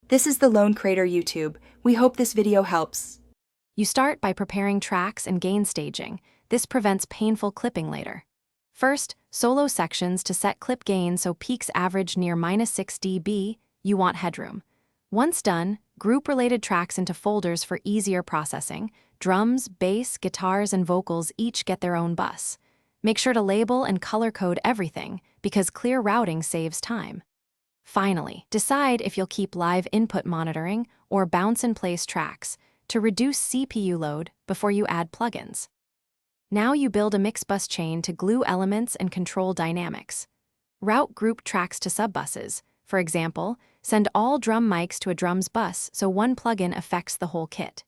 This is the Lone Crater YouTube. We hope this video helps. You start by preparing tracks and gain staging. This prevents painful clipping later. First, solo sections to set clip gain so peaks average near -6 dB. You want headroom. Once done, group related tracks into folders for easier processing. Drums, bass, guitars, and vocals each get their own bus. Make sure to label and color code everything, because clear routing saves time. Finally, decide if you'll keep live input monitoring or bounce-in-place tracks to reduce CPU load before you add plugins. Now you build a mix bus chain to glue elements and control dynamics. Route group tracks to subbuses. For example, send all drum mics to a drums bus so one plugin affects the whole kit.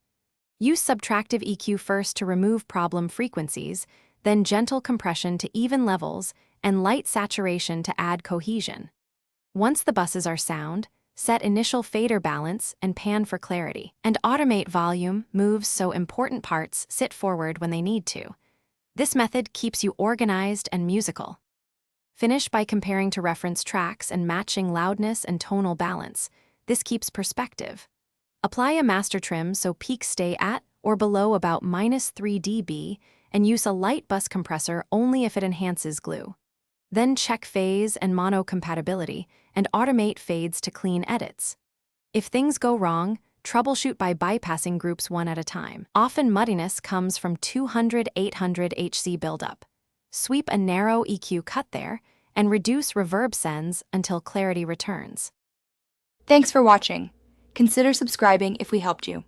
Use subtractive EQ first to remove problem frequencies, then gentle compression to even levels, and light saturation to add cohesion. Once the buses are sound, set initial fader balance and pan for clarity, and automate volume moves so important parts sit forward when they need to. This method keeps you organized and musical. Finish by comparing to reference tracks and matching loudness and tonal balance. This keeps perspective. Apply a master trim so peaks stay at or below about -3 dB, and use a light bus compressor only if it enhances glue. Then check phase and mono compatibility and automate fades to clean edits. If things go wrong, troubleshoot by bypassing groups one at a time. Often muddiness comes from 200-800 HZ buildup. Sweep a narrow EQ cut there and reduce reverb sends until clarity returns. Thanks for watching. Consider subscribing if we helped you.